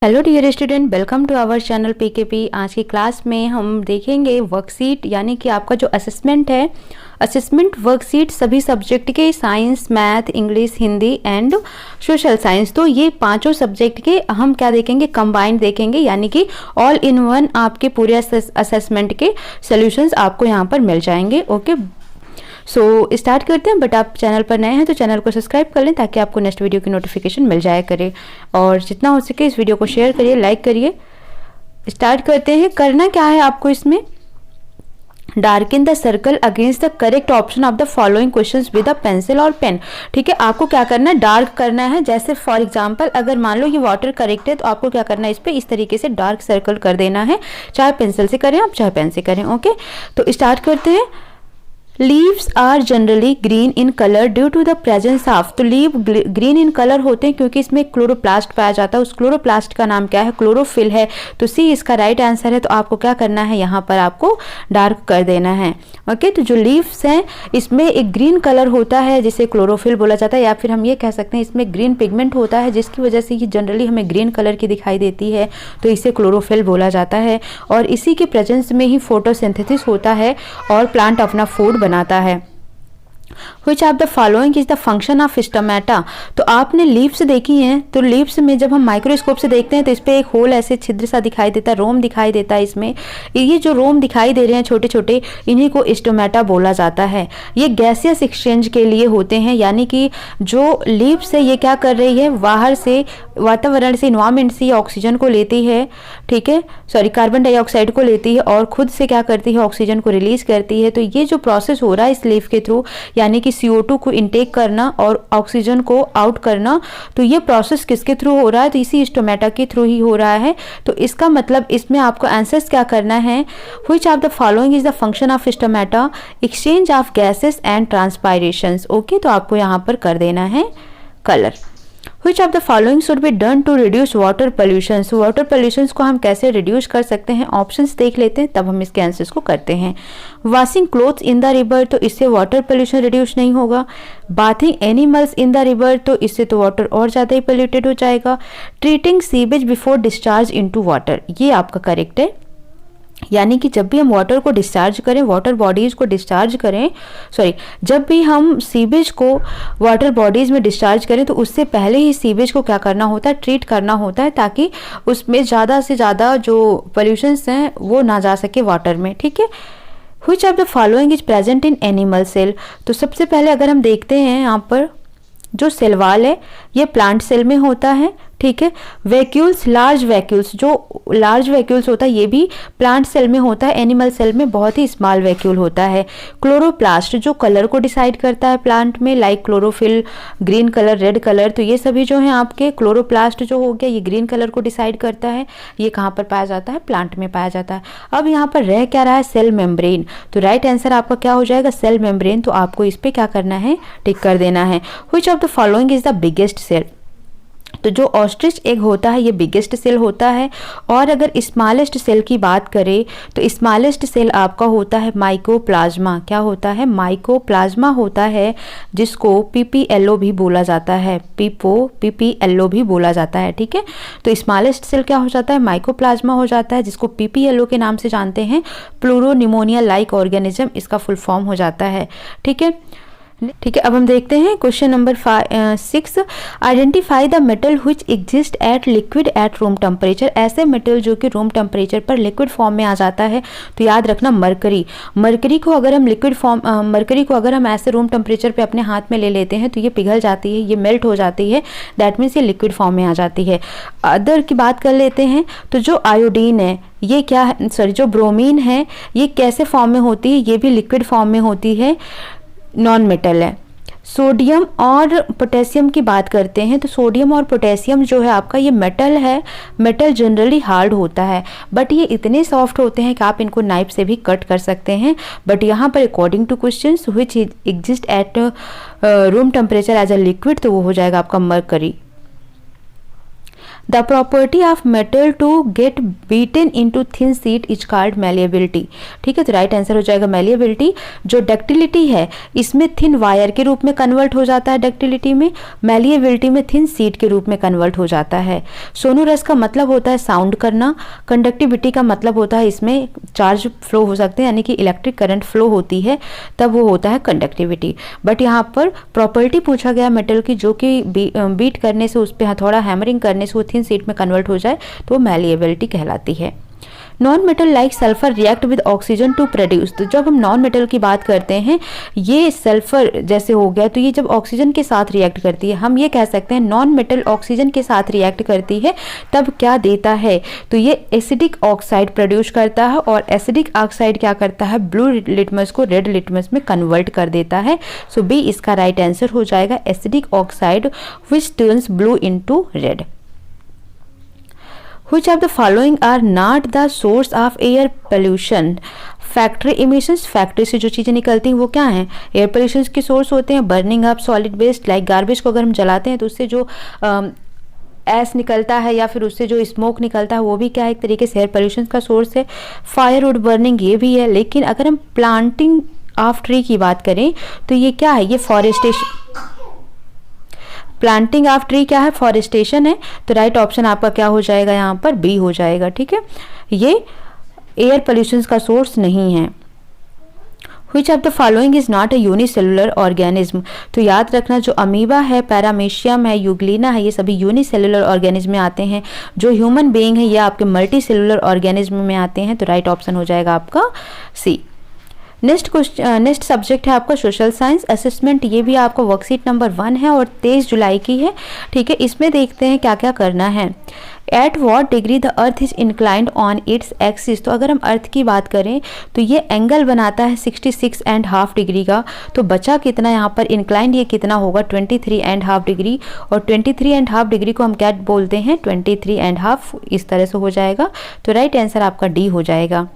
Hello dear student, welcome to our channel PKP. आज की class में हम देखेंगे वर्कशीट, यानी कि आपका जो असेसमेंट है, असेसमेंट वर्कशीट सभी सब्जेक्ट के, science, math, English, Hindi and social science. तो ये पांचों सब्जेक्ट के हम क्या देखेंगे, कंबाइंड देखेंगे, यानी कि ऑल इन वन आपके पूरे असेसमेंट के सॉल्यूशंस आपको यहाँ पर मिल जाएंगे। ओके, सो स्टार्ट करते हैं। बट आप चैनल पर नए हैं तो चैनल को सब्सक्राइब कर लें ताकि आपको नेक्स्ट वीडियो की नोटिफिकेशन मिल जाया करे, और जितना हो सके इस वीडियो को शेयर करिए, लाइक करिए। स्टार्ट करते हैं। करना क्या है आपको इसमें, darken the circle against the correct option of the following questions with a pencil और पेन। ठीक है, आपको क्या करना है, डार्क करना है। जैसे फॉर एग्जांपल अगर मान लो ये वाटर करेक्ट है तो आपको क्या करना है, इस पे इस तरीके से डार्क सर्कल कर देना है, चाहे पेंसिल से करें आप, चाहे पेन से करें। ओके, तो स्टार्ट करते हैं। Leaves are generally green in colour due to the presence of, तो लीव ग्रीन इन कलर होते हैं क्योंकि इसमें क्लोरोप्लास्ट पाया जाता है। उस क्लोरोप्लास्ट का नाम क्या है, क्लोरोफिल है। तो सी इसका राइट आंसर है। तो आपको क्या करना है, यहाँ पर आपको डार्क कर देना है। ओके, तो जो लीव्स हैं इसमें एक ग्रीन कलर होता है जिसे क्लोरोफिल बोला जाता है, या फिर हम ये कह सकते हैं इसमें ग्रीन पिगमेंट होता है जिसकी वजह से ये जनरली हमें ग्रीन कलर की दिखाई देती है, तो इसे क्लोरोफिल बोला जाता है। और इसी के प्रेजेंस में ही फोटोसिंथेसिस होता है और प्लांट अपना फूड बनाता है। Which of the following is the function of stomata? तो आपने लीव्स देखी हैं, तो लीव्स में जब हम माइक्रोस्कोप से देखते हैं तो इस पे एक होल ऐसे छिद्र सा दिखाई देता है, रोम दिखाई देता है। इसमें ये जो रोम दिखाई दे रहे हैं छोटे छोटे, इन्हीं को स्टोमेटा बोला जाता है। ये गैसियस एक्सचेंज के लिए होते हैं, यानी कि जो लीव्स है ये क्या कर रही है, बाहर से वातावरण से, इन्वायरमेंट से ऑक्सीजन को लेती है, ठीक है, सॉरी कार्बन डाइऑक्साइड को लेती है और खुद से क्या करती है, ऑक्सीजन को रिलीज करती है। तो ये जो प्रोसेस हो रहा है इस लीव के थ्रू, यानी कि CO2 को इनटेक करना और ऑक्सीजन को आउट करना, तो ये प्रोसेस किसके थ्रू हो रहा है, तो इसी स्टोमेटा के थ्रू ही हो रहा है। तो इसका मतलब इसमें आपको आंसर्स क्या करना है, which of the following is the function of stomata, exchange of gases and transpirations. Okay, तो आपको यहाँ पर कर देना है colour. Which of the following should be done to reduce water pollution? So water pollution को हम कैसे रिड्यूस कर सकते हैं, ऑप्शंस देख लेते हैं तब हम इसके आंसर्स को करते हैं। Washing clothes in the river, तो इससे वाटर पोल्यूशन रिड्यूस नहीं होगा। Bathing animals in the river, तो इससे तो वाटर और ज़्यादा ही पोल्यूटेड हो जाएगा। Treating sewage before discharge into water, ये आपका करेक्ट है। यानी कि जब भी हम वाटर को डिस्चार्ज करें, वाटर बॉडीज को डिस्चार्ज करें, सॉरी, जब भी हम सीवेज को वाटर बॉडीज में डिस्चार्ज करें तो उससे पहले ही सीवेज को क्या करना होता है, ट्रीट करना होता है, ताकि उसमें ज़्यादा से ज़्यादा जो पोल्यूशंस हैं वो ना जा सके वाटर में। ठीक है, which of the following is present in animal cell, तो सबसे पहले अगर हम देखते हैं यहाँ पर जो सेल वाल है ये प्लांट सेल में होता है। ठीक है, वैक्यूल्स, लार्ज वैक्यूल्स, जो लार्ज वैक्यूल्स होता है ये भी प्लांट सेल में होता है। एनिमल सेल में बहुत ही स्मॉल वैक्यूल होता है। क्लोरोप्लास्ट जो कलर को डिसाइड करता है प्लांट में, like chlorophyll, green colour, red colour, तो ये सभी जो हैं आपके, क्लोरोप्लास्ट जो हो गया ये ग्रीन कलर को डिसाइड करता है। ये कहाँ पर पाया जाता है, प्लांट में पाया जाता है। अब यहाँ पर रह क्या रहा है, सेल मेम्ब्रेन, तो राइट आंसर आपका क्या हो जाएगा, सेल मेम्ब्रेन। तो आपको इस पर क्या करना है, टिक कर देना है। Which of the following is the biggest cell, तो जो ऑस्ट्रिच एग होता है ये बिगेस्ट सेल होता है। और अगर स्मॉलेस्ट सेल की बात करें तो स्मॉलेस्ट सेल आपका होता है माइकोप्लाज्मा। क्या होता है, माइकोप्लाज्मा होता है, जिसको PPLO भी बोला जाता है, PPLO भी बोला जाता है। ठीक है, तो स्मॉलेस्ट सेल क्या हो जाता है, माइकोप्लाज्मा हो जाता है, जिसको PPLO के नाम से जानते हैं, प्लूरोनिमोनिया लाइक ऑर्गेनिज्म इसका फुल फॉर्म हो जाता है। ठीक है, ठीक है, अब हम देखते हैं question number 6। Identify the metal which exist eight liquid at room temperature, ऐसे मेटल जो कि रूम टेम्परेचर पर लिक्विड फॉर्म में आ जाता है। तो याद रखना मरकरी, मरकरी को अगर हम लिक्विड फॉर्म, मरकरी को अगर हम ऐसे रूम टेम्परेचर पे अपने हाथ में ले लेते हैं तो ये पिघल जाती है, ये मेल्ट हो जाती है, दैट मीन्स ये लिक्विड फॉर्म में आ जाती है। अदर की बात कर लेते हैं, तो जो आयोडीन है ये क्या है, सॉरी, जो ब्रोमीन है ये कैसे फॉर्म में होती है, ये भी लिक्विड फॉर्म में होती है, नॉन मेटल है। सोडियम और पोटेशियम की बात करते हैं, तो सोडियम और पोटेशियम जो है आपका ये मेटल है। मेटल जनरली हार्ड होता है, बट ये इतने सॉफ्ट होते हैं कि आप इनको नाइफ से भी कट कर सकते हैं। बट यहाँ पर according to questions which exist at room temperature as a liquid, तो वो हो जाएगा आपका mercury. The property of metal to get beaten into thin sheet is called malleability. ठीक है, तो राइट आंसर हो जाएगा मैलिएबिलिटी। जो डक्टिलिटी है इसमें थिन वायर के रूप में कन्वर्ट हो जाता है डक्टिलिटी में, मैलिएबिलिटी में थिन शीट के रूप में कन्वर्ट हो जाता है। सोनोरस का मतलब होता है साउंड करना, कंडक्टिविटी का मतलब होता है इसमें चार्ज फ्लो हो सकते हैं यानी कि इलेक्ट्रिक करंट फ्लो होती है तब वो होता है कंडक्टिविटी। बट यहाँ पर प्रॉपर्टी पूछा गया मेटल की जो कि बीट करने से, उस पर हथौड़ा हैमरिंग करने से वो थिन शीट में कन्वर्ट हो जाए तो मैलिएबिलिटी कहलाती है। Non metal like sulphur react with oxygen to produce. तो जब हम नॉन मेटल की बात करते हैं, ये सल्फर जैसे हो गया तो ये जब ऑक्सीजन के साथ रिएक्ट करती है, हम ये कह सकते हैं नॉन मेटल ऑक्सीजन के साथ रिएक्ट करती है तब क्या देता है, तो ये एसिडिक ऑक्साइड प्रोड्यूस करता है और एसिडिक ऑक्साइड क्या करता है, ब्लू लिटमस को रेड लिटमस में कन्वर्ट कर देता है। सो बी इसका राइट आंसर हो जाएगा acidic oxide which turns blue into red. Which of the following are not the source of air pollution? Factory emissions, factory से जो चीज़ें निकलती हैं वो क्या हैं, एयर पोल्यूशन के सोर्स होते हैं। Burning up solid waste like garbage को अगर हम जलाते हैं तो उससे जो एस निकलता है या फिर उससे जो स्मोक निकलता है वो भी क्या है, एक तरीके से एयर पोल्यूशन का सोर्स है। फायरवुड बर्निंग ये भी है। लेकिन अगर हम प्लांटिंग ऑफ ट्री की बात करें तो ये क्या है, ये फॉरेस्टेशन, प्लांटिंग ऑफ ट्री क्या है, फॉरेस्टेशन है। तो राइट ऑप्शन आपका क्या हो जाएगा, यहाँ पर बी हो जाएगा। ठीक है, ये एयर पोल्यूशन का सोर्स नहीं है। Which of the following is not a unicellular organism? तो याद रखना जो अमीबा है, पैरामीशियम है, यूग्लिना है, ये सभी यूनिसेलुलर ऑर्गेनिज्म में आते हैं। जो ह्यूमन बीइंग है ये आपके मल्टी सेलुलर ऑर्गेनिज्म में आते हैं। तो राइट ऑप्शन हो जाएगा आपका सी। नेक्स्ट सब्जेक्ट है आपका सोशल साइंस असेसमेंट। ये भी आपका वर्कशीट नंबर 1 है और 23 जुलाई की है। ठीक है, इसमें देखते हैं क्या क्या करना है। At what degree the earth is inclined on its axis. तो अगर हम अर्थ की बात करें तो ये एंगल बनाता है 66.5 डिग्री का। तो बचा कितना यहाँ पर, इंक्लाइंड ये कितना होगा 23.5 डिग्री। और 23.5 डिग्री को हम क्या बोलते हैं, 23.5, इस तरह से हो जाएगा। तो राइट आंसर आपका डी हो जाएगा।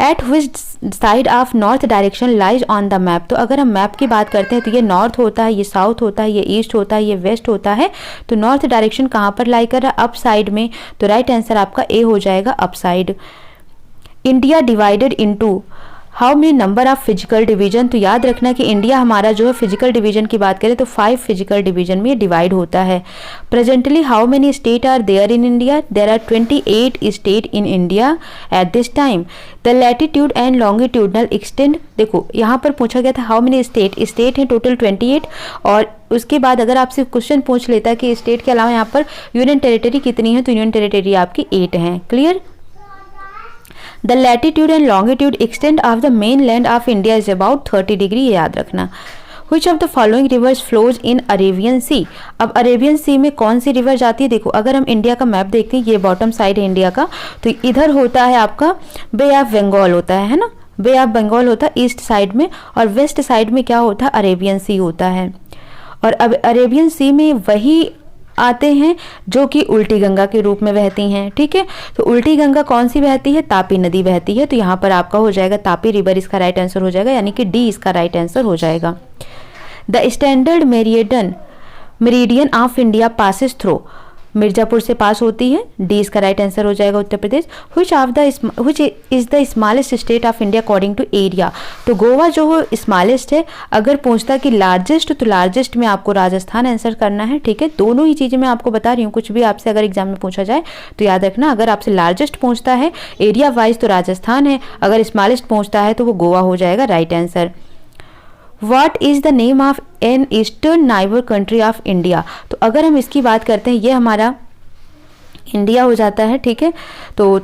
Eight which side of north direction lies on the map. तो अगर हम मैप की बात करते हैं तो ये नॉर्थ होता है, ये साउथ होता है, ये ईस्ट होता है, ये वेस्ट होता है। तो नॉर्थ डायरेक्शन कहाँ पर लाई कर रहा है, अप साइड में। तो राइट आंसर आपका ए हो जाएगा, up side. India divided into how many number of physical division. तो याद रखना कि इंडिया हमारा जो है फिजिकल डिवीजन की बात करें तो 5 फिजिकल डिवीजन में डिवाइड होता है। Presently how many state are there in India, there are 28 state in India at this time. The latitude and longitudinal extend, देखो यहाँ पर पूछा गया था हाउ मेनी स्टेट है टोटल 28। और उसके बाद अगर आपसे क्वेश्चन पूछ लेता है कि स्टेट के अलावा यहाँ पर यूनियन टेरिटरी कितनी है, तो यूनियन टेरिटरी आपकी 8 हैं। Clear. The latitude and longitude extent of the mainland of India is about 30 degree, ये याद रखना। Which of the following rivers flows in Arabian Sea? अब अरेबियन सी में कौन सी रिवर जाती है, देखो अगर हम इंडिया का मैप देखते हैं, ये बॉटम साइड है इंडिया का, तो इधर होता है आपका बे ऑफ बंगाल होता है ना, बे ऑफ बंगाल होता है ईस्ट साइड में, और वेस्ट साइड में क्या होता है, अरेबियन सी होता है। और अब अरेबियन सी में वही आते हैं जो कि उल्टी गंगा के रूप में बहती हैं। ठीक है, तो उल्टी गंगा कौन सी बहती है, तापी नदी बहती है। तो यहाँ पर आपका हो जाएगा तापी रिवर, इसका राइट आंसर हो जाएगा, यानी कि डी इसका राइट आंसर हो जाएगा। The standard meridian of India passes through, Mirzapur से पास होती है, डी इसका राइट आंसर हो जाएगा, Uttar Pradesh. which is the smallest state of India according to area. तो गोवा जो हो स्मॉलेस्ट है। अगर पूछता कि लार्जेस्ट, तो लार्जेस्ट में आपको राजस्थान आंसर करना है। ठीक है, दोनों ही चीज़ें मैं आपको बता रही हूँ, कुछ भी आपसे अगर एग्जाम में पूछा जाए तो याद रखना, अगर आपसे लार्जेस्ट पूछता है एरिया वाइज तो राजस्थान है, अगर स्मॉलेस्ट पूछता है तो वो गोवा हो जाएगा right answer. What is the name of an eastern neighbor country of India? तो अगर हम इसकी बात करते हैं, ये हमारा इंडिया हो जाता है। ठीक है, तो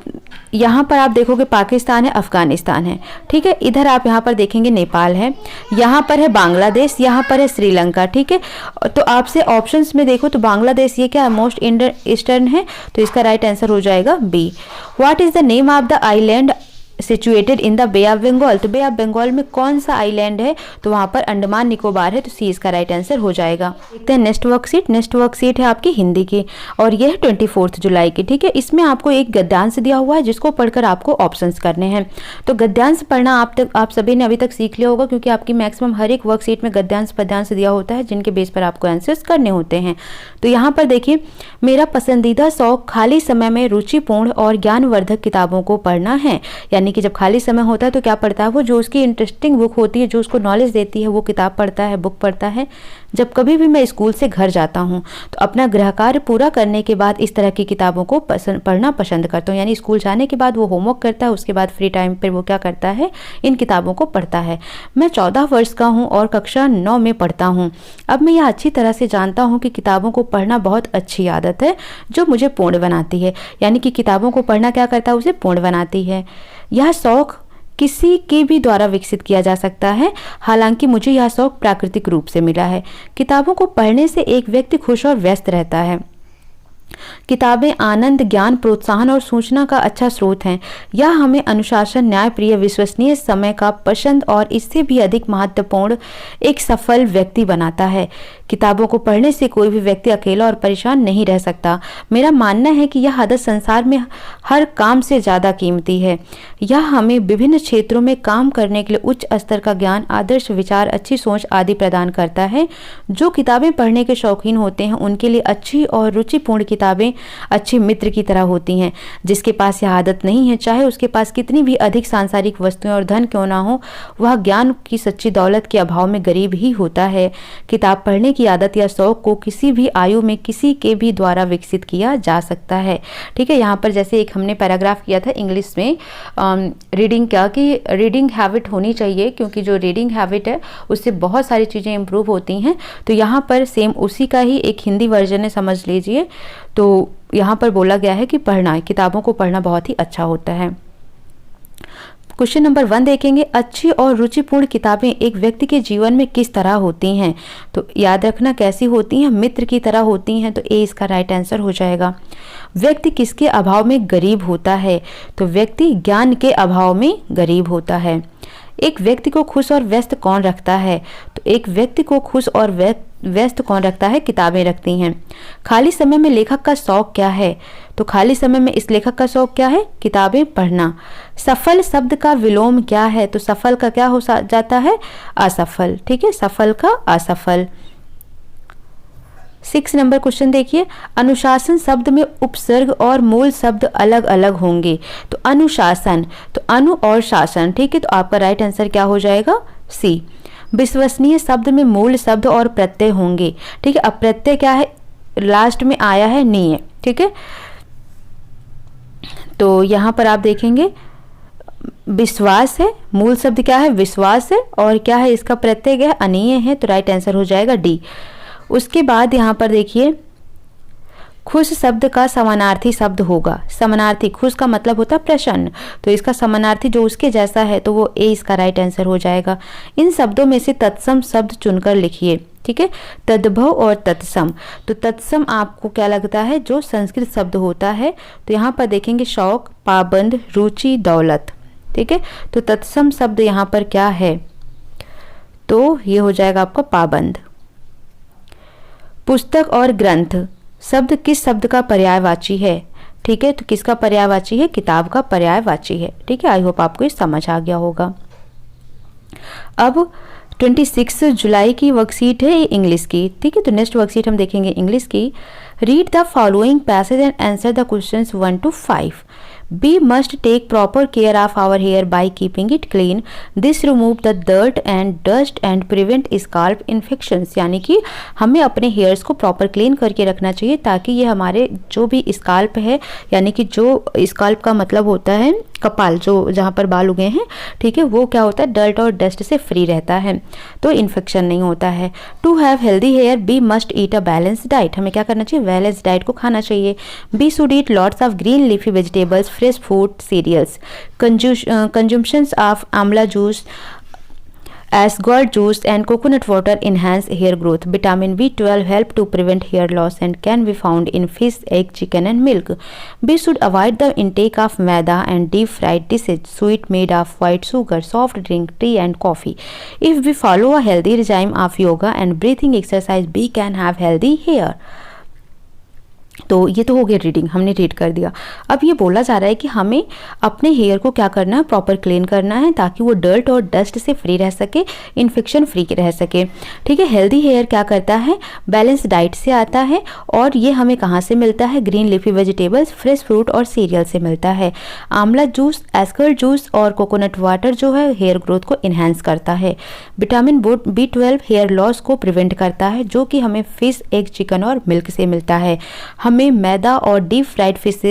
यहाँ पर आप देखोगे पाकिस्तान है, अफगानिस्तान है। ठीक है, इधर आप यहाँ पर देखेंगे नेपाल है, यहाँ पर है बांग्लादेश, यहाँ पर है श्रीलंका। ठीक है, तो आपसे ऑप्शंस में देखो तो बांग्लादेश ये क्या मोस्ट ईस्टर्न है, तो इसका राइट आंसर हो जाएगा B. What is the name of the island situated in the Bay of Bengal, तो बे ऑफ बंगाल में कौन सा आइलैंड है, तो वहाँ पर अंडमान निकोबार है, तो सी इसका राइट आंसर हो जाएगा। देखते हैं नेक्स्ट वर्कशीट। नेक्स्ट वर्कशीट है आपकी हिंदी की और यह है 24 जुलाई की। ठीक है, इसमें आपको एक गद्यांश दिया हुआ है जिसको पढ़कर आपको ऑप्शंस करने हैं। तो गद्यांश पढ़ना आप सभी ने अभी तक सीख लिया होगा, क्योंकि आपकी मैक्सिमम हर एक वर्कशीट में गद्यांश पद्यांश दिया होता है जिनके बेस पर आपको आंसर्स करने होते हैं। तो यहाँ पर देखिए, मेरा पसंदीदा शौक खाली समय में रुचिपूर्ण और ज्ञानवर्धक किताबों को पढ़ना है। यानी कि जब खाली समय होता है तो क्या पढ़ता है वो, जो उसकी इंटरेस्टिंग बुक होती है, जो उसको नॉलेज देती है, वो किताब पढ़ता है, बुक पढ़ता है। जब कभी भी मैं स्कूल से घर जाता हूँ तो अपना गृह कार्य पूरा करने के बाद इस तरह की किताबों को पढ़ना पसंद करता हूँ। यानी स्कूल जाने के बाद वो होमवर्क करता है, उसके बाद फ्री टाइम पर वो क्या करता है, इन किताबों को पढ़ता है। मैं 14 वर्ष का हूँ और कक्षा 9 में पढ़ता हूँ। अब मैं यह अच्छी तरह से जानता हूँ कि किताबों को पढ़ना बहुत अच्छी आदत है जो मुझे पूर्ण बनाती है। यानी कि किताबों को पढ़ना क्या करता है, उसे पूर्ण बनाती है। यह शौक किसी के भी द्वारा विकसित किया जा सकता है, हालांकि मुझे यह शौक प्राकृतिक रूप से मिला है। किताबों को पढ़ने से एक व्यक्ति खुश और व्यस्त रहता है। किताबें आनंद, ज्ञान, प्रोत्साहन और सूचना का अच्छा स्रोत हैं। यह हमें अनुशासन, न्यायप्रिय, विश्वसनीय, समय का पसंद और इससे भी अधिक महत्वपूर्ण एक सफल व्यक्ति बनाता है। किताबों को पढ़ने से कोई भी व्यक्ति अकेला और परेशान नहीं रह सकता। मेरा मानना है कि यह आदत संसार में हर काम से ज़्यादा कीमती है। यह हमें विभिन्न क्षेत्रों में काम करने के लिए उच्च स्तर का ज्ञान, आदर्श विचार, अच्छी सोच आदि प्रदान करता है। जो किताबें पढ़ने के शौकीन होते हैं उनके लिए अच्छी और रुचिपूर्ण किताबें अच्छे मित्र की तरह होती हैं। जिसके पास यह आदत नहीं है, चाहे उसके पास कितनी भी अधिक सांसारिक वस्तुएं और धन क्यों ना हो, वह ज्ञान की सच्ची दौलत के अभाव में गरीब ही होता है। किताब पढ़ने की आदत या शौक को किसी भी आयु में किसी के भी द्वारा विकसित किया जा सकता है। ठीक है, यहाँ पर जैसे एक हमने पैराग्राफ किया था इंग्लिश में रीडिंग क्या, कि रीडिंग हैबिट होनी चाहिए, क्योंकि जो रीडिंग हैबिट है उससे बहुत सारी चीज़ें इंप्रूव होती हैं। तो यहाँ पर सेम उसी का ही एक हिंदी वर्जन है, समझ लीजिए। तो यहाँ पर बोला गया है कि पढ़ना, किताबों को पढ़ना बहुत ही अच्छा होता है। क्वेश्चन नंबर 1 देखेंगे, अच्छी और रुचिपूर्ण किताबें एक व्यक्ति के जीवन में किस तरह होती हैं। तो याद रखना कैसी होती हैं, मित्र की तरह होती हैं। तो ए इसका राइट आंसर हो जाएगा। व्यक्ति किसके अभाव में गरीब होता है, तो व्यक्ति ज्ञान के अभाव में गरीब होता है। एक व्यक्ति को खुश और व्यस्त कौन रखता है, तो एक व्यक्ति को खुश और व्यस्त कौन रखता है, किताबें रखती हैं। खाली समय में लेखक का शौक क्या है, तो खाली समय में इस लेखक का शौक क्या है, किताबें पढ़ना। सफल शब्द का विलोम क्या है, तो सफल का क्या हो जाता है, असफल। ठीक है, सफल का असफल। 6 नंबर क्वेश्चन देखिए, अनुशासन शब्द में उपसर्ग और मूल शब्द अलग अलग होंगे। तो अनुशासन, तो अनु और शासन। ठीक है, तो आपका राइट आंसर क्या हो जाएगा, सी। विश्वसनीय शब्द में मूल शब्द और प्रत्यय होंगे। ठीक है, अब प्रत्यय क्या है, लास्ट में आया है नीय। ठीक है, तो यहाँ पर आप देखेंगे विश्वास है, मूल शब्द क्या है, विश्वास है, और क्या है इसका प्रत्यय क्या है, अनीय है। तो राइट आंसर हो जाएगा डी। उसके बाद यहाँ पर देखिए, खुश शब्द का समानार्थी शब्द होगा। समानार्थी, खुश का मतलब होता है प्रसन्न, तो इसका समानार्थी जो उसके जैसा है तो वो ए इसका राइट आंसर हो जाएगा। इन शब्दों में से तत्सम शब्द चुनकर लिखिए। ठीक है, तद्भव और तत्सम। तो तत्सम आपको क्या लगता है, जो संस्कृत शब्द होता है। तो यहाँ पर देखेंगे शौक, पाबंद, रुचि, दौलत। ठीक है, तो तत्सम शब्द यहाँ पर क्या है, तो ये हो जाएगा आपका पाबंद। पुस्तक और ग्रंथ शब्द किस शब्द का पर्यायवाची है। ठीक है, तो किसका पर्यायवाची है, किताब का पर्यायवाची है। ठीक है, आई होप आपको ये समझ आ गया होगा। अब 26 जुलाई की वर्कशीट है इंग्लिश की। ठीक है, तो नेक्स्ट वर्कशीट हम देखेंगे इंग्लिश की। Read the following passage and answer the questions 1 to 5. We must take proper care of our hair by keeping it clean. This remove the dirt and dust and prevent scalp infections. यानी कि हमें अपने hairs को proper clean करके रखना चाहिए, ताकि ये हमारे जो भी स्काल्प है, यानी कि जो स्काल्प का मतलब होता है कपाल, जो जहाँ पर बाल उगे हैं, ठीक है, वो क्या होता है, डर्ट और डस्ट से फ्री रहता है, तो इन्फेक्शन नहीं होता है। To have healthy hair we must eat a balance diet. हमें क्या करना चाहिए, बैलेंस डाइट को खाना चाहिए। We should eat lots of green leafy vegetables, fresh food, cereals, consumptions of amla juice as gourd juice and coconut water enhance hair growth. Vitamin B12 help to prevent hair loss and can be found in fish, egg, chicken and milk. We should avoid the intake of maida and deep fried dishes, sweet made of white sugar, soft drink, tea and coffee. If we follow a healthy regime of yoga and breathing exercise, we can have healthy hair. तो ये तो हो गया reading, हमने read कर दिया। अब ये बोला जा रहा है कि हमें अपने हेयर को क्या करना है, प्रॉपर क्लीन करना है ताकि वो डर्ट और डस्ट से फ्री रह सके, इन्फेक्शन फ्री रह सके। ठीक है, हेल्दी हेयर क्या करता है, बैलेंस डाइट से आता है और ये हमें कहाँ से मिलता है, green leafy vegetables, fresh fruit और सीरियल से मिलता है। आंवला जूस, एस्कर जूस और कोकोनट वाटर जो है हेयर ग्रोथ को इन्हेंस करता है। विटामिन B12 हेयर लॉस को प्रिवेंट करता है जो कि हमें फिश, एग, चिकन और मिल्क से मिलता है। हमें मैदा और deep fried fish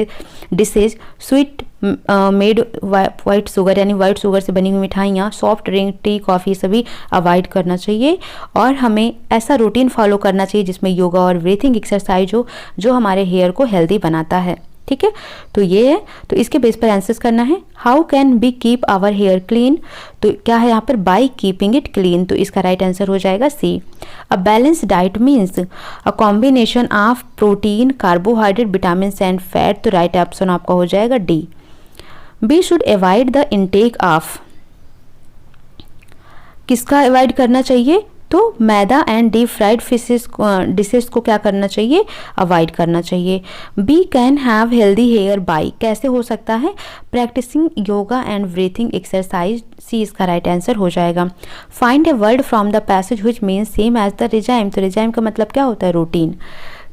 dishes, sweet made white sugar यानी वाइट शुगर से बनी हुई मिठाइयाँ, सॉफ्ट ड्रिंक, टी, कॉफ़ी सभी अवॉइड करना चाहिए और हमें ऐसा रूटीन फॉलो करना चाहिए जिसमें योगा और ब्रीथिंग एक्सरसाइज हो जो हमारे हेयर को हेल्दी बनाता है। ठीक है, तो ये है, तो इसके बेस पर आंसर्स करना है। How can we keep our hair clean, तो क्या है यहाँ पर, बाई कीपिंग इट क्लीन, तो इसका राइट आंसर हो जाएगा C. A balance diet means a combination of protein, carbohydrate, vitamin and fat, तो राइट ऑप्शन आपका हो जाएगा D. We should avoid the intake of, किसका अवॉइड करना चाहिए, तो maida and deep fried fishes dishes को क्या करना चाहिए, अवॉइड करना चाहिए। We can have healthy hair by, कैसे हो सकता है, practising yoga and breathing exercise, C इसका राइट आंसर हो जाएगा। Find A word from the passage which means same as the regime, तो रिजाइम का मतलब क्या होता है, रूटीन।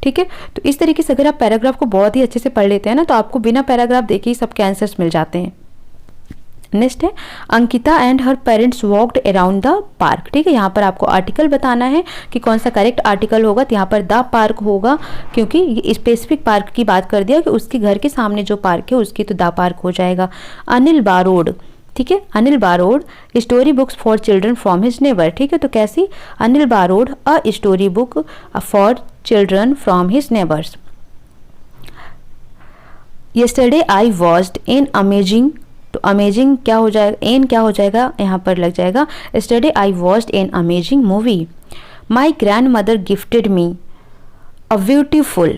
ठीक है, तो इस तरीके से अगर आप पैराग्राफ को बहुत ही अच्छे से पढ़ लेते हैं ना तो आपको बिना पैराग्राफ देखे ही सबके आंसर्स मिल जाते हैं। नेक्स्ट है, Ankita and her parents walked around the park. ठीक है, यहाँ पर आपको आर्टिकल बताना है कि कौन सा करेक्ट आर्टिकल होगा, तो यहाँ पर द पार्क होगा क्योंकि ये स्पेसिफिक पार्क की बात कर दिया कि उसके घर के सामने जो पार्क है उसकी, तो द पार्क हो जाएगा। अनिल बारोड, ठीक है, Anil borrowed story books for children from his neighbour. ठीक है, तो कैसी, Anil borrowed a story book for children from his neighbours. Yesterday I watched an amazing, तो अमेजिंग क्या हो जाएगा, एन क्या हो जाएगा, यहाँ पर लग जाएगा। Yesterday I watched an amazing movie. My grand mother gifted me a beautiful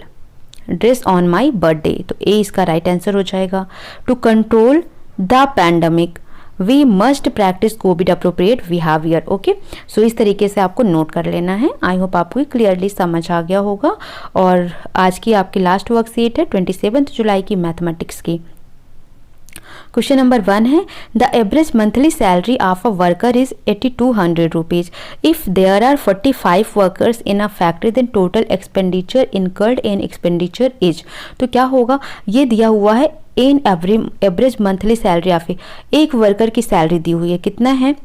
dress on my birthday, तो ए इसका राइट आंसर हो जाएगा। To control the pandemic we must practise covid appropriate behaviour. Okay, so इस तरीके से आपको note कर लेना है। आई होप आपको क्लियरली समझ आ गया होगा। और आज की आपकी लास्ट वर्कशीट है 27 जुलाई की मैथमेटिक्स की। क्वेश्चन नंबर 1 है, the average monthly salary of a worker is 8200 rupees. If there are 45 workers in a factory then total expenditure incurred in expenditure is, तो क्या होगा, ये दिया हुआ है in average monthly salary of, एक वर्कर की सैलरी दी हुई है, कितना है,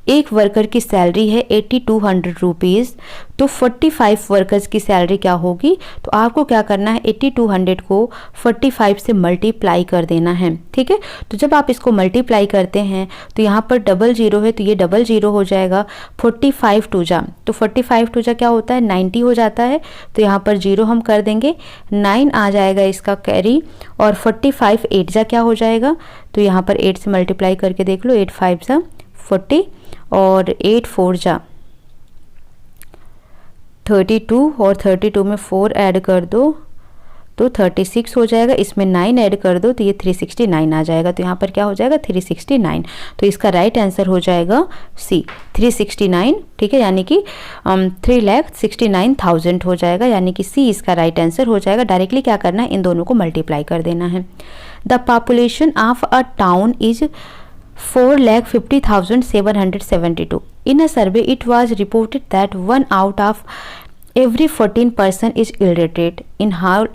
एक वर्कर की सैलरी है 8200 रुपीज़, तो 45 वर्कर्स की सैलरी क्या होगी, तो आपको क्या करना है 8200 को 45 से मल्टीप्लाई कर देना है। ठीक है, तो जब आप इसको मल्टीप्लाई करते हैं तो यहाँ पर डबल जीरो है तो ये डबल जीरो हो जाएगा। 45 टू जा, तो 45 टू जा क्या होता है 90 हो जाता है, तो यहाँ पर जीरो हम कर देंगे, 9 आ जाएगा इसका कैरी, और 45 8 जा क्या हो जाएगा, तो यहाँ पर 8 से मल्टीप्लाई करके देख लो, 8 5 जा 40 और 8 4 जा 32 और 32 में 4 ऐड कर दो तो 36 हो जाएगा, इसमें 9 ऐड कर दो तो ये 369 आ जाएगा, तो यहाँ पर क्या हो जाएगा 369, तो इसका राइट आंसर हो जाएगा सी 369। ठीक है, यानी कि 3,69,000 हो जाएगा, यानी कि सी इसका राइट आंसर हो जाएगा। डायरेक्टली क्या करना है, इन दोनों को मल्टीप्लाई कर देना है। The population of a town is 4,50,772. In a survey, it was reported that 1 out of every 14 person is illiterate. In how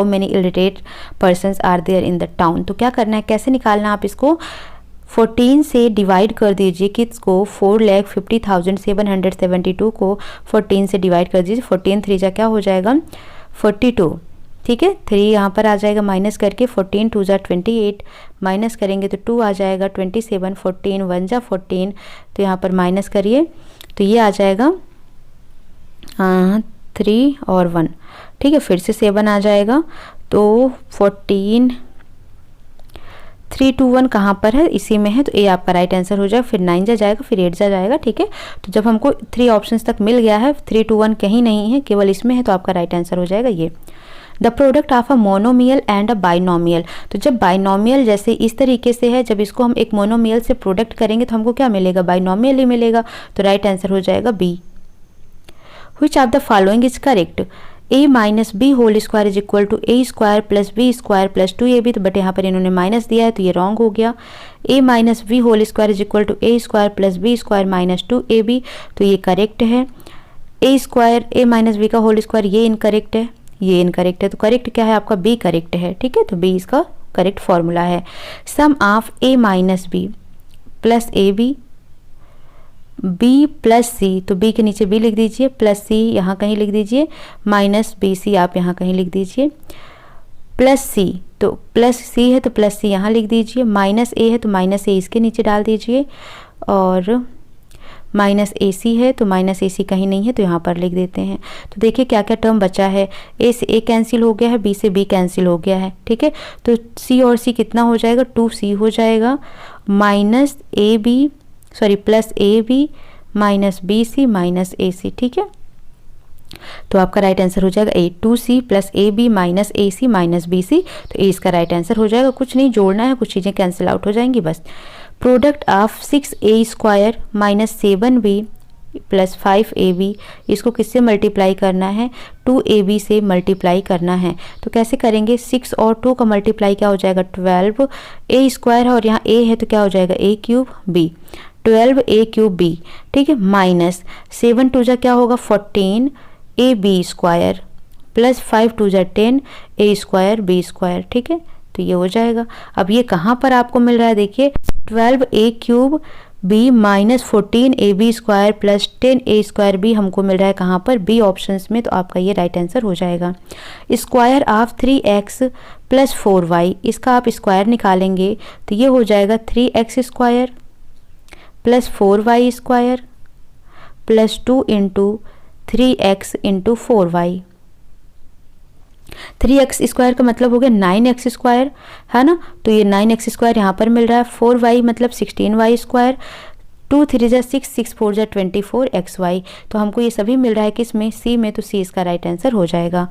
many illiterate persons are there in the town? तो क्या करना है, कैसे निकालना, आप इसको 14 से डिवाइड कर दीजिए, किसको 4,50,772 को 14 से डिवाइड कर दीजिए, 14 3 जा क्या हो जाएगा 42। ठीक है, 3 यहाँ पर आ जाएगा माइनस करके, 14 2 जा 28, माइनस करेंगे तो 2 आ जाएगा 27, 14 1 जा 14, तो यहाँ पर माइनस करिए तो ये आ जाएगा 3 और 1। ठीक है, फिर से 7 आ जाएगा, तो 14 3 2 1 कहाँ पर है, इसी में है, तो ए आपका राइट आंसर हो जाएगा। फिर 9 जा जाएगा, फिर 8 जा जाएगा, ठीक है। तो जब हमको 3 ऑप्शंस तक मिल गया है, 3 2 1 कहीं नहीं है, केवल इसमें है, तो आपका राइट आंसर हो जाएगा ये। The product of a monomial and a binomial, तो जब बाइनोमियल जैसे इस तरीके से है, जब इसको हम एक मोनोमियल से प्रोडक्ट करेंगे तो हमको क्या मिलेगा, बाइनोमियल ही मिलेगा, तो राइट आंसर हो जाएगा B. Which of the following is correct, a minus B whole square is equal to A square plus B square plus 2ab, तो बट यहाँ पर इन्होंने माइनस दिया है तो ये रॉन्ग हो गया। a minus B whole square is equal to A square plus B square minus 2ab, तो ये करेक्ट है। A square a minus b का होल स्क्वायर ये इनकरेक्ट है, ये इनकरेक्ट है, तो करेक्ट क्या है आपका बी करेक्ट है, ठीक है। तो बी इसका करेक्ट फॉर्मूला है। Sum of A minus B plus A B, B plus C, तो बी के नीचे बी लिख दीजिए, प्लस सी यहाँ कहीं लिख दीजिए, माइनस बी सी आप यहाँ कहीं लिख दीजिए, प्लस सी, तो प्लस सी है तो प्लस सी यहाँ लिख दीजिए, माइनस ए है तो माइनस ए इसके नीचे डाल दीजिए, और माइनस ए सी है तो माइनस ए सी कहीं नहीं है तो यहाँ पर लिख देते हैं। तो देखिए क्या क्या टर्म बचा है, ए से ए कैंसिल हो गया है, बी से बी कैंसिल हो गया है, ठीक है। तो सी और सी कितना हो जाएगा, 2c हो जाएगा, minus A B sorry plus A B minus B C minus A C, ठीक है। तो आपका राइट आंसर हो जाएगा A, 2c plus A B minus A C minus B C, तो ए इसका राइट आंसर हो जाएगा। कुछ नहीं जोड़ना है, कुछ चीज़ें कैंसिल आउट हो जाएंगी बस। Product of 6a square minus 7b plus 5ab, इसको किससे मल्टीप्लाई करना है, 2ab से मल्टीप्लाई करना है। तो कैसे करेंगे, 6 और 2 का मल्टीप्लाई क्या हो जाएगा 12, a स्क्वायर है और यहाँ a है तो क्या हो जाएगा a cube b, 12a cube b, ठीक है, माइनस 7 2 जा क्या होगा 14 ab स्क्वायर प्लस 5 2 जा 10 a स्क्वायर b स्क्वायर, ठीक है। तो ये हो जाएगा। अब ये कहाँ पर आपको मिल रहा है, देखिए 12a cube b minus 14ab square plus 10a square b हमको मिल रहा है कहाँ पर, b ऑप्शंस में, तो आपका ये राइट आंसर हो जाएगा। Square of 3x plus 4y, इसका आप स्क्वायर निकालेंगे तो ये हो जाएगा 3x square plus 4y square plus 2 into 3x into 4y। 3x square का मतलब हो गया 9x स्क्वायर, है ना, तो ये 9x स्क्वायर यहाँ पर मिल रहा है। 4y मतलब 16y स्क्वायर, 2 3 जा 6 6 4 जा 24xy, तो हमको ये सभी मिल रहा है किसमें, सी में, तो सी इसका राइट आंसर हो जाएगा।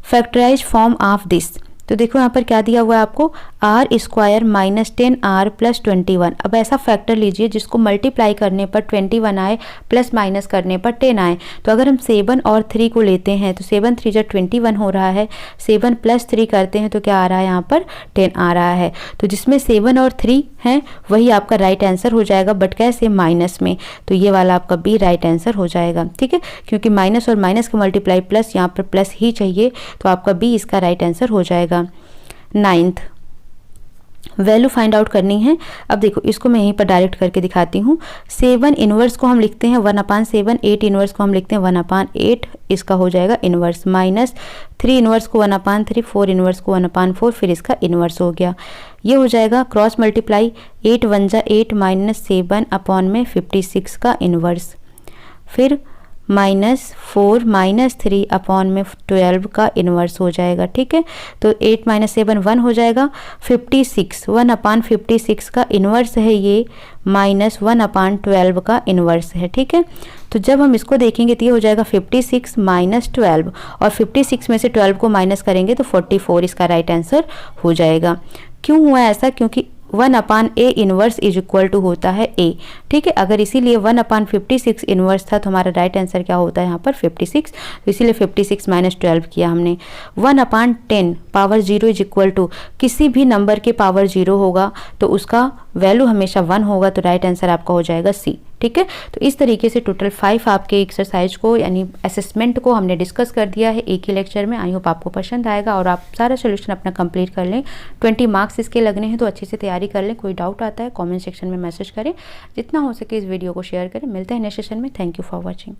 फैक्टराइज फॉर्म ऑफ दिस, तो देखो यहाँ पर क्या दिया हुआ है आपको, are square minus 10r plus 21। अब ऐसा फैक्टर लीजिए जिसको मल्टीप्लाई करने पर 21 आए प्लस माइनस करने पर 10 आए। तो अगर हम 7 और 3 को लेते हैं तो 7 3 जा 21 हो रहा है, 7 प्लस 3 करते हैं तो क्या आ रहा है यहाँ पर 10 आ रहा है। तो जिसमें 7 और 3 हैं वही आपका राइट आंसर हो जाएगा, बट कैसे, माइनस में, तो ये वाला आपका बी राइट आंसर हो जाएगा, ठीक है। क्योंकि माइनस और माइनस का मल्टीप्लाई प्लस, यहाँ पर प्लस ही चाहिए, तो आपका बी इसका राइट आंसर हो जाएगा। 9th वैल्यू फाइंड आउट करनी है। अब देखो इसको मैं यहीं पर डायरेक्ट करके दिखाती हूँ। 7 इनवर्स को हम लिखते हैं 1/7, 8 इनवर्स को हम लिखते हैं 1/8, इसका हो जाएगा इनवर्स, माइनस 3 इनवर्स को 1/3, 4 इनवर्स को 1/4, फिर इसका इनवर्स हो गया। ये हो जाएगा क्रॉस मल्टीप्लाई, 8 1 जा 8 माइनस 7 अपॉन में 56 का इनवर्स, फिर -4 -3 अपॉन में 12 का इनवर्स हो जाएगा, ठीक है। तो 8 - 7 1 हो जाएगा, 56 1/56 का इनवर्स है ये, -1/12 का इनवर्स है, ठीक है। तो जब हम इसको देखेंगे तो ये हो जाएगा 56 - 12, और 56 में से 12 को माइनस करेंगे तो 44 इसका राइट आंसर हो जाएगा। क्यों हुआ ऐसा, क्योंकि 1/a inverse is equal to होता है a, ठीक है। अगर इसीलिए 1/56 इनवर्स था तो हमारा राइट आंसर क्या होता है यहाँ पर 56, तो इसीलिए 56 - 12 किया हमने। 1/10 पावर 0 इज इक्वल टू, किसी भी नंबर के पावर 0 होगा तो उसका वैल्यू हमेशा 1 होगा, तो राइट आंसर आपका हो जाएगा सी, ठीक है। तो इस तरीके से टोटल 5 आपके एक्सरसाइज को यानी असेसमेंट को हमने डिस्कस कर दिया है एक ही लेक्चर में। आई होप आपको पसंद आएगा और आप सारा सोल्यूशन अपना कंप्लीट कर लें। 20 मार्क्स इसके लगने हैं तो अच्छे से तैयारी कर लें। कोई डाउट आता है कमेंट सेक्शन में मैसेज करें, जितना हो सके इस वीडियो को शेयर करें। मिलते हैं नेक्स्ट सेशन में। Thank you for watching.